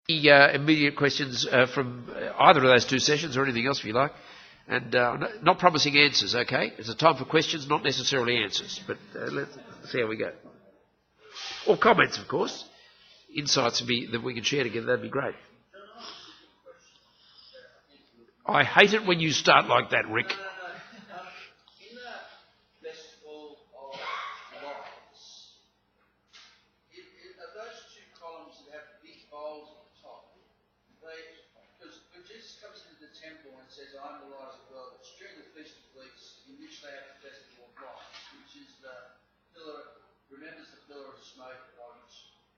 Any immediate questions from either of those two sessions or anything else if you like? And not promising answers, okay? It's a time for questions, not necessarily answers. But let's see how we go. Or comments, of course. Insights that we can share together, that'd be great. I hate it when you start like that, Rick. Remembers the pillar of smoke on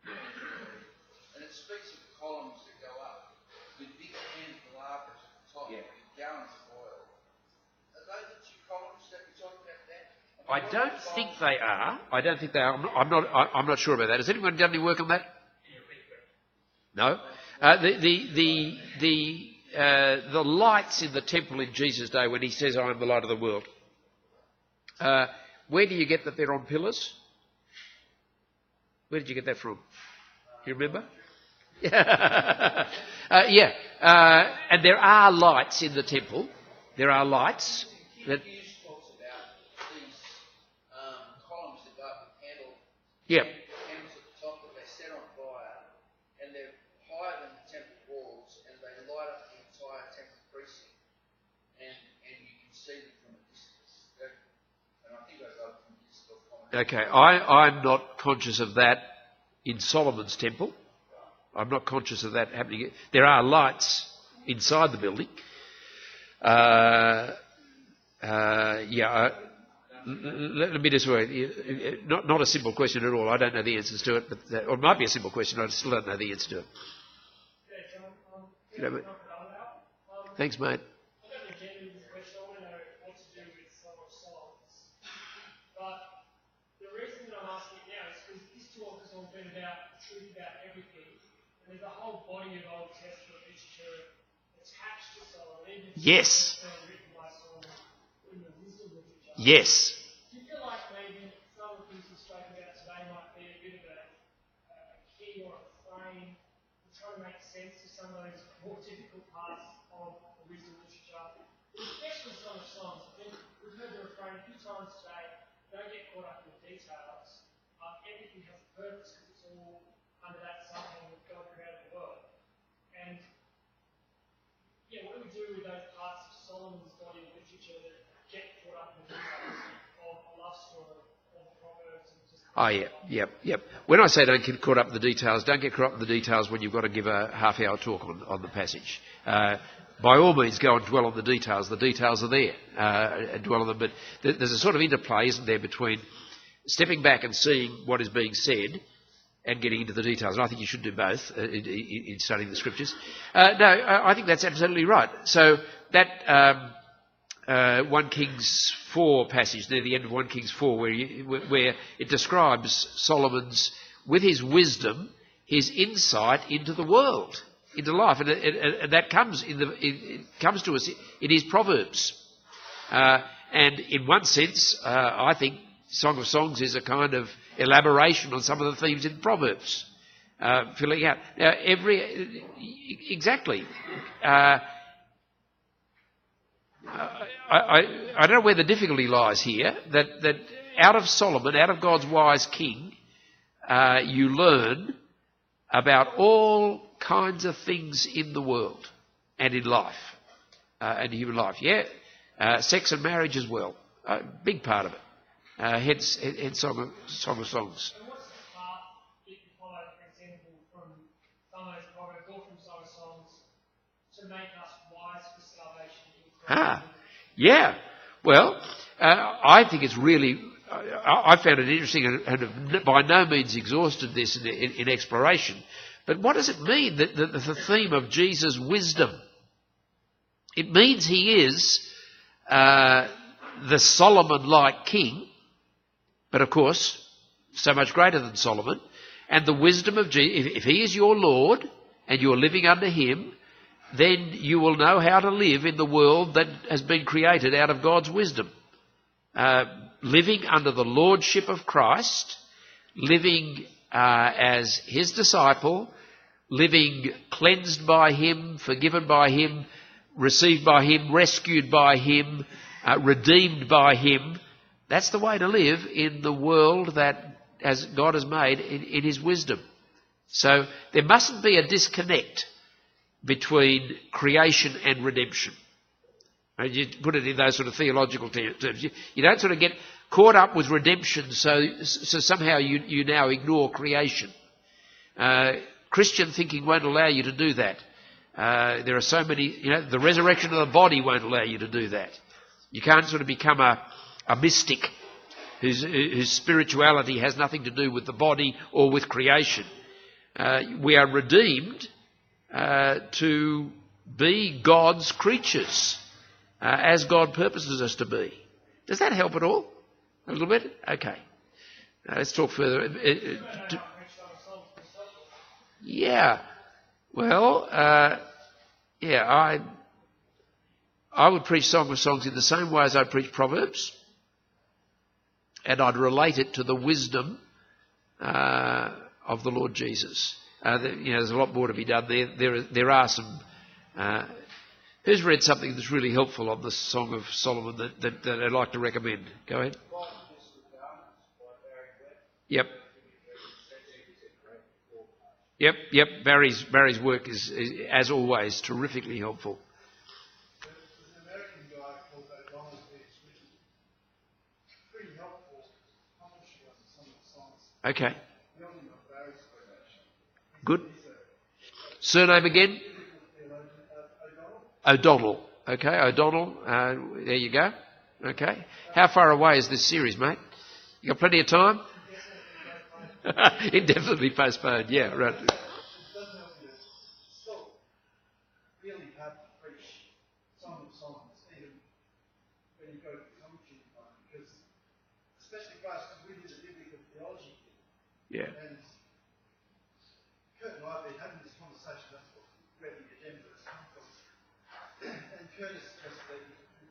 and it speaks of columns that go up with big candelabras at the top with gallons of oil. Are those the two columns that we talked about there? I don't think they are. I'm not sure about that. Has anyone done any work on that? No. The lights in the temple in Jesus' day when he says, "I am the light of the world." Where do you get that they're on pillars? Where did you get that from? Do you remember? Yeah. And there are lights in the temple. There are lights that. Talks about these columns that go up with candles. Yeah. Candles at the top that they set on fire, and they're higher than the temple walls, and they light up the entire temple precinct, and you can see them from a distance. And I think those are from this comment. Okay, I'm not conscious of that in Solomon's temple. I'm not conscious of that happening. There are lights inside the building. Let me just worry. Not a simple question at all. I don't know the answers to it, or it might be a simple question. I still don't know the answer to it. Thanks, mate. There's a whole body of Old Testament literature attached to Solomon. Yes. Written by Solomon in the wisdom literature. Yes. Do you feel like maybe some of the things we've spoken about today might be a bit of a key or a frame to try to make sense of some of those more difficult parts of the wisdom literature, especially Song of Songs? I think we've heard the refrain a few times today, don't get caught up in the details. Everything has a purpose because it's all under that something that God created the world. And what do we do with those parts of Solomon's body of literature that get caught up in the details of a love story or the Proverbs and just... Yep. When I say don't get caught up in the details, don't get caught up in the details when you've got to give a half-hour talk on the passage. By all means, go and dwell on the details. The details are there. Dwell on them. But there's a sort of interplay, isn't there, between stepping back and seeing what is being said and getting into the details. And I think you should do both in studying the scriptures. I think that's absolutely right. So that 1 Kings 4 passage near the end of 1 Kings 4 where it describes Solomon's, with his wisdom, his insight into the world, into life. And that comes it comes to us in his Proverbs. And in one sense, I think Song of Songs is a kind of elaboration on some of the themes in Proverbs, filling out. Now, exactly. I don't know where the difficulty lies here, that out of Solomon, out of God's wise king, you learn about all kinds of things in the world and in life, and human life. Sex and marriage as well, a big part of it. Hence Song of Songs. And what's the part that you follow, for example, from some of those Proverbs or from Song of Songs to make us wise for salvation in Christ? Well, I think it's really... I found it interesting and have by no means exhausted this in exploration. But what does it mean, the theme of Jesus' wisdom? It means he is the Solomon-like king, but of course, so much greater than Solomon. And the wisdom of Jesus, if he is your Lord and you're living under him, then you will know how to live in the world that has been created out of God's wisdom. Living under the lordship of Christ, living as his disciple, living cleansed by him, forgiven by him, received by him, rescued by him, redeemed by him. That's the way to live in the world that as God has made in his wisdom. So there mustn't be a disconnect between creation and redemption. And you put it in those sort of theological terms. You don't sort of get caught up with redemption so somehow you now ignore creation. Christian thinking won't allow you to do that. There are so many, the resurrection of the body won't allow you to do that. You can't sort of become a mystic whose spirituality has nothing to do with the body or with creation. We are redeemed to be God's creatures, as God purposes us to be. Does that help at all? A little bit? Okay. Let's talk further. Yeah. Well, I would preach Song of Songs in the same way as I preach Proverbs, and I'd relate it to the wisdom of the Lord Jesus. There's a lot more to be done there. There are some... who's read something that's really helpful on the Song of Solomon that I'd like to recommend? Go ahead. Yep. Barry's work is, as always, terrifically helpful. There's an American guy called John Woodhouse, which is pretty helpful commentary on some of the songs. Okay. Building on Barry's work, actually. Good. Surname again? O'Donnell. Okay, O'Donnell. There you go. Okay. How far away is this series, mate? You got plenty of time? Indefinitely postponed. Yeah, right. It doesn't help you. It's still really hard to preach Song of Songs, even when you go to the commentary part, because, especially for us, we did a biblical theology thing. Yeah. And Kurt and I have been having this conversation, that's where the agenda has come from. And Curtis suggested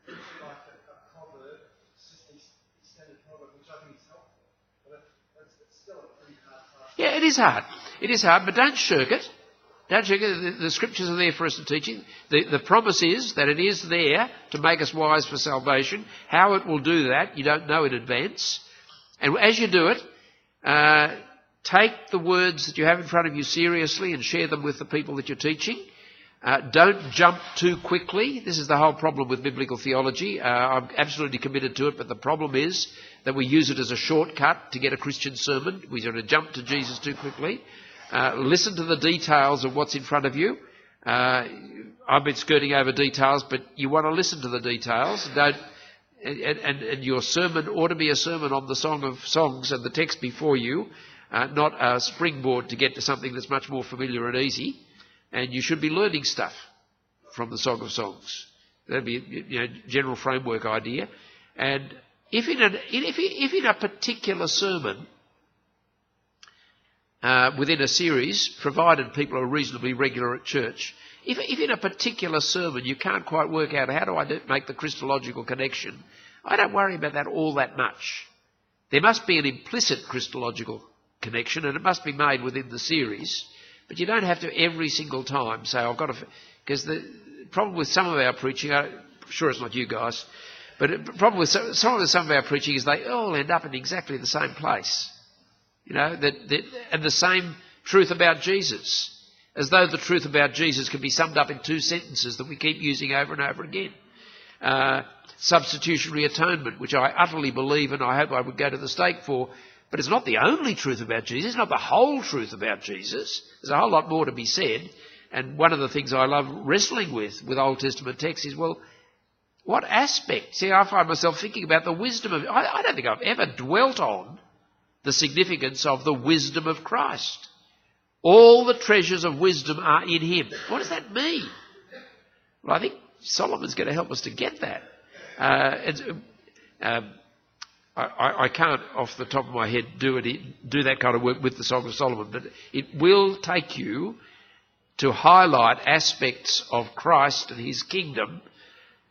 preaching like a proverb, just an extended proverb, which I think is helpful. But it's still a pretty hard task. Yeah, it is hard. It is hard, but don't shirk it. Don't shirk it. The scriptures are there for us to teach it. The promise is that it is there to make us wise for salvation. How it will do that, you don't know in advance. And as you do it, take the words that you have in front of you seriously and share them with the people that you're teaching. Don't jump too quickly. This is the whole problem with biblical theology. I'm absolutely committed to it, but the problem is that we use it as a shortcut to get a Christian sermon. We sort of jump to Jesus too quickly. Listen to the details of what's in front of you. I've been skirting over details, but you want to listen to the details. And your sermon ought to be a sermon on the Song of Songs and the text before you, not a springboard to get to something that's much more familiar and easy. And you should be learning stuff from the Song of Songs. That'd be a general framework idea. And if in a particular sermon, within a series, provided people are reasonably regular at church, if in a particular sermon you can't quite work out how do I make the Christological connection, I don't worry about that all that much. There must be an implicit Christological connection, and it must be made within the series. But you don't have to every single time say, I've got to... Because the problem with some of our preaching, I'm sure it's not you guys, but the problem with some of our preaching is they all end up in exactly the same place. And the same truth about Jesus. As though the truth about Jesus can be summed up in two sentences that we keep using over and over again. Substitutionary atonement, which I utterly believe and I hope I would go to the stake for. But it's not the only truth about Jesus. It's not the whole truth about Jesus. There's a whole lot more to be said. And one of the things I love wrestling with Old Testament texts is, well, what aspect? See, I find myself thinking about the wisdom of... I don't think I've ever dwelt on the significance of the wisdom of Christ. All the treasures of wisdom are in him. What does that mean? Well, I think Solomon's going to help us to get that. I can't, off the top of my head, do that kind of work with the Song of Solomon, but it will take you to highlight aspects of Christ and his kingdom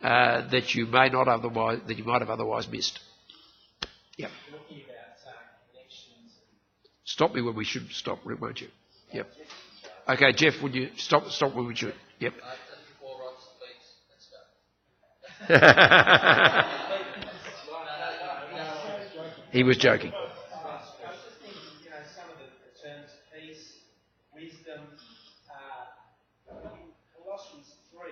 that you might have otherwise missed. Yep. Talking about connections. Stop me when we should stop, won't you? Yep. Okay, Jeff, would you stop when we should? Yep. Before Rod speaks, let's go. He was joking. I was just thinking, some of the terms peace, wisdom, in Colossians 3,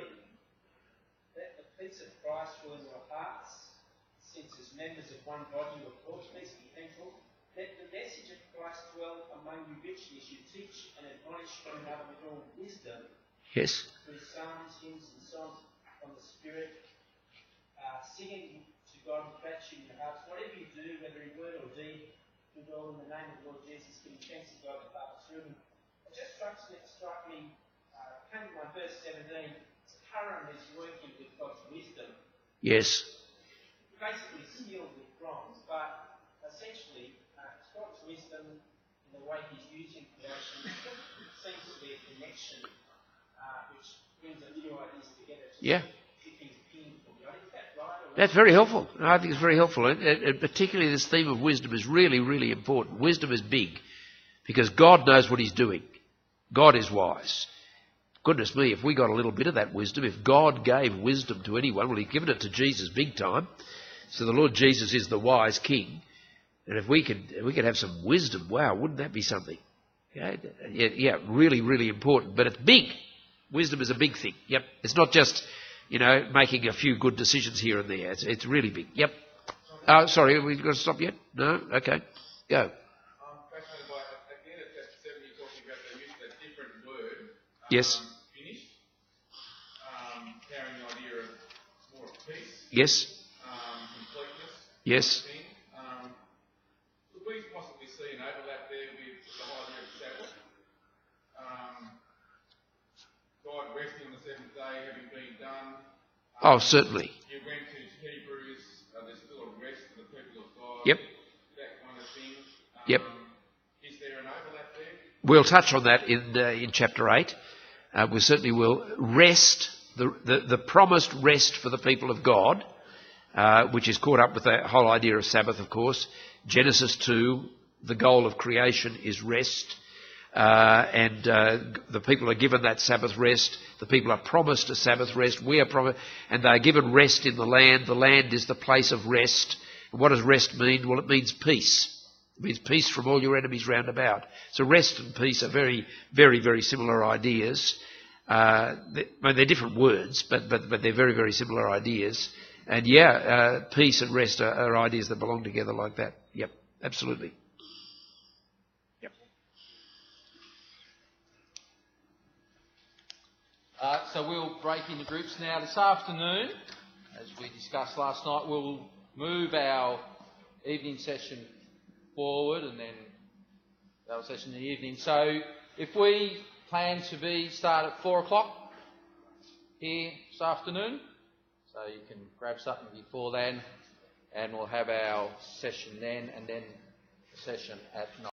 let the peace of Christ rule in your hearts, since as members of one body you are called to peace, be thankful. Let the message of Christ dwell among you richly as you teach and admonish one another with all wisdom. Yes. Through psalms, hymns and songs from the Spirit, singing to God with gratitude in your hearts. Whatever you do, whether in word or deed, do it all in the name of the Lord Jesus, giving thanks to God the Father through him. It just struck me, came to my verse 17, Curran is working with God's wisdom. Yes. Basically skilled with bronze, but essentially it's God's wisdom in the way he's using creation. It seems to be a connection which brings a few ideas together. Yeah. Is that right? That's very helpful. I think it's very helpful. And particularly this theme of wisdom is really, really important. Wisdom is big because God knows what he's doing. God is wise. Goodness me, if we got a little bit of that wisdom, if God gave wisdom to anyone, well, he's given it to Jesus big time. So the Lord Jesus is the wise king. And if we could have some wisdom, wow, wouldn't that be something? Yeah, really, really important. But it's big. Wisdom is a big thing. Yep. It's not just, making a few good decisions here and there. It's really big. Yep. Sorry, have we got to stop yet? No? Okay. Go. I'm fascinated by, at the end of chapter 7, you're talking about the use of a different word. Yes. Finished. Carrying the idea of more of peace. Yes. Completeness. Yes. Could we possibly see an overlap there with the whole idea of Sabbath? God resting on the seventh day, having been done. Oh, certainly. You went to Hebrews, there's still a rest for the people of God. Yep. That kind of thing. Yep. Is there an overlap there? We'll touch on that in chapter 8. We certainly will. Rest, the promised rest for the people of God, which is caught up with the whole idea of Sabbath, of course. Genesis 2, the goal of creation is rest. And the people are given that Sabbath rest. The people are promised a Sabbath rest. We are promised, and they are given rest in the land. The land is the place of rest. And what does rest mean? Well, it means peace. It means peace from all your enemies round about. So rest and peace are very, very, very similar ideas. They're different words, but they're very, very similar ideas. And peace and rest are ideas that belong together like that. Yep, absolutely. Yep. So we'll break into groups now. This afternoon, as we discussed last night, we'll move our evening session forward and then our session in the evening. So if we plan to start at 4 o'clock here this afternoon, so you can grab something before then, and we'll have our session then and then the session at 9.